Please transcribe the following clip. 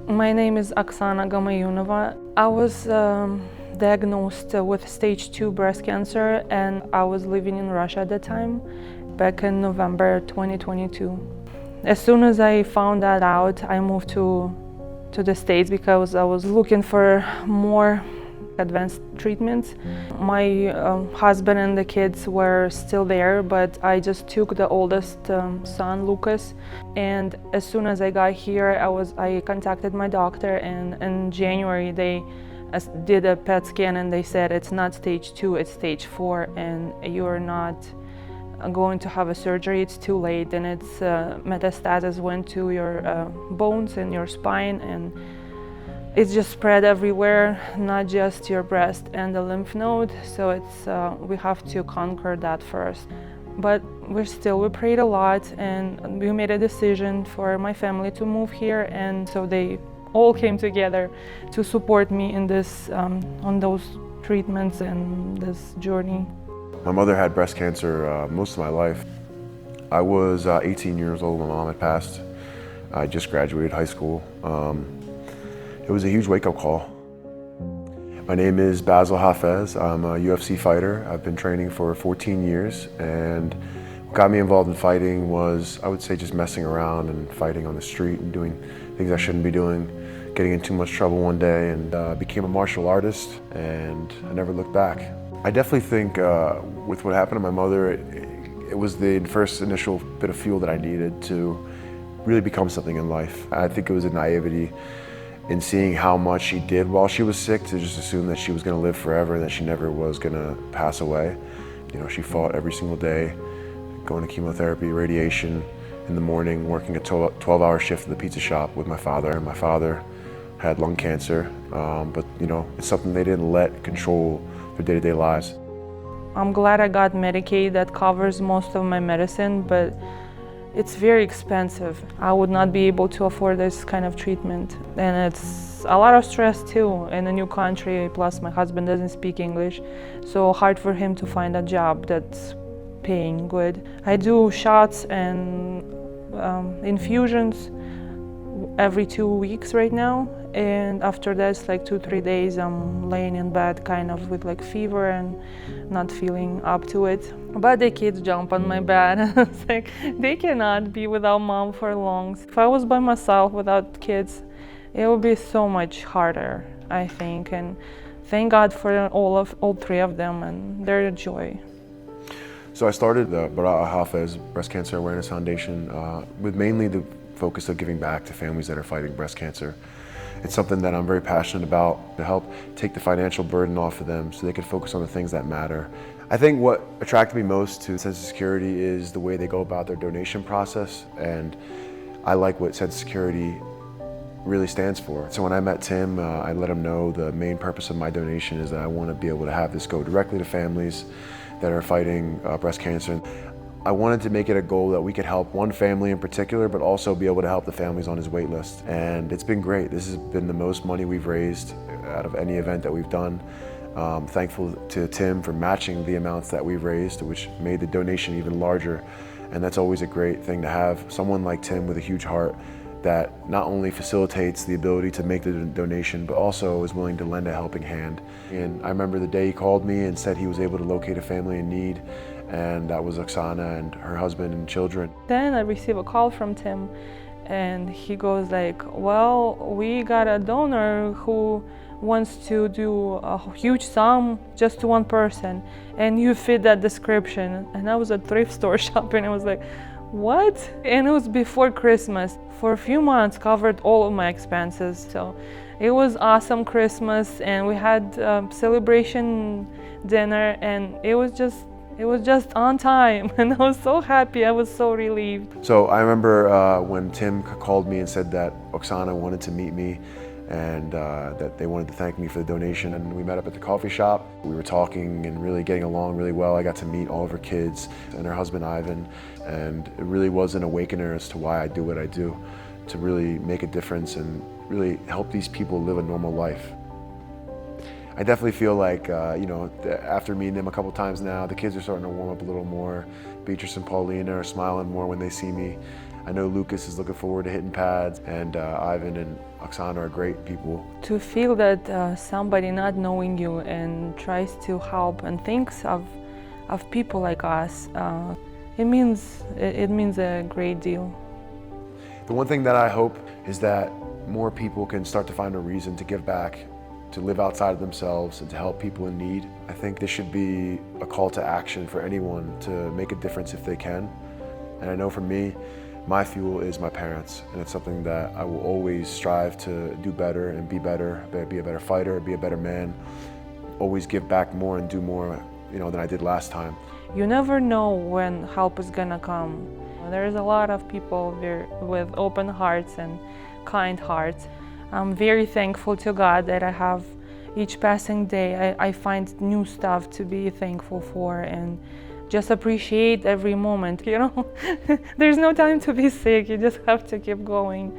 My name is Oksana Gamayunova. I was diagnosed with stage 2 breast cancer, and I was living in Russia at the time, back in November 2022. As soon as I found that out, I moved to the States because I was looking for more advanced treatments. My husband and the kids were still there, but I just took the oldest son, Lucas. And as soon as I got here, I contacted my doctor, and in January they did a PET scan and they said it's not stage 2, it's stage 4, and you're not going to have a surgery, it's too late, and its metastasis went to your bones and your spine, and it's just spread everywhere, not just your breast and the lymph node. So we have to conquer that first. But we prayed a lot, and we made a decision for my family to move here, and so they all came together to support me in this, on those treatments and this journey. My mother had breast cancer most of my life. I was 18 years old when my mom had passed. I just graduated high school. It was a huge wake-up call. My name is Bassil. I'm a UFC fighter. I've been training for 14 years, and what got me involved in fighting was, I would say, just messing around and fighting on the street and doing things I shouldn't be doing, getting in too much trouble one day, and became a martial artist, and I never looked back. I definitely think with what happened to my mother, it was the first initial bit of fuel that I needed to really become something in life. I think it was a naivety in seeing how much she did while she was sick, to just assume that she was going to live forever and that she never was going to pass away. You know, she fought every single day, going to chemotherapy, radiation in the morning, working a 12-hour shift at the pizza shop with my father. And my father had lung cancer, but you know, it's something they didn't let control their day-to-day lives. I'm glad I got Medicaid that covers most of my medicine, but it's very expensive. I would not be able to afford this kind of treatment. And it's a lot of stress too in a new country, plus my husband doesn't speak English, so hard for him to find a job that's paying good. I do shots and infusions every 2 weeks right now, and after that it's like 2-3 days I'm laying in bed kind of with like fever and not feeling up to it. But the kids jump on my bed. It's like they cannot be without mom for long. If I was by myself without kids, it would be so much harder, I think, and thank God for all three of them and their joy. So I started the Grantee Highlight Breast Cancer Awareness Foundation with mainly the focus of giving back to families that are fighting breast cancer. It's something that I'm very passionate about, to help take the financial burden off of them so they can focus on the things that matter. I think what attracted me most to Census Security is the way they go about their donation process, and I like what Census Security really stands for. So when I met Tim, I let him know the main purpose of my donation is that I want to be able to have this go directly to families that are fighting breast cancer. I wanted to make it a goal that we could help one family in particular, but also be able to help the families on his wait list. And it's been great. This has been the most money we've raised out of any event that we've done. Thankful to Tim for matching the amounts that we've raised, which made the donation even larger. And that's always a great thing to have someone like Tim with a huge heart that not only facilitates the ability to make the donation, but also is willing to lend a helping hand. And I remember the day he called me and said he was able to locate a family in need, and that was Oksana and her husband and children. Then I received a call from Tim, and he goes like, well, we got a donor who wants to do a huge sum just to one person, and you fit that description. And I was at thrift store shopping, and I was like, what? And it was before Christmas. For a few months, covered all of my expenses. So it was awesome Christmas, and we had celebration dinner, and it was just on time, and I was so happy. I was so relieved. So I remember when Tim called me and said that Oksana wanted to meet me, and that they wanted to thank me for the donation, and we met up at the coffee shop. We were talking and really getting along really well. I got to meet all of her kids and her husband Ivan, and it really was an awakener as to why I do what I do, to really make a difference and really help these people live a normal life. I definitely feel like, after meeting them a couple times now, the kids are starting to warm up a little more. Beatrice and Paulina are smiling more when they see me. I know Lucas is looking forward to hitting pads, and Ivan and Oksana are great people. To feel that somebody not knowing you and tries to help and thinks of people like us, it means a great deal. The one thing that I hope is that more people can start to find a reason to give back, to live outside of themselves and to help people in need. I think this should be a call to action for anyone to make a difference if they can. And I know for me, my fuel is my parents, and it's something that I will always strive to do better and be better, be a better fighter, be a better man, always give back more and do more, than I did last time. You never know when help is gonna come. There's a lot of people there with open hearts and kind hearts. I'm very thankful to God that I have each passing day, I find new stuff to be thankful for and just appreciate every moment, There's no time to be sick, you just have to keep going.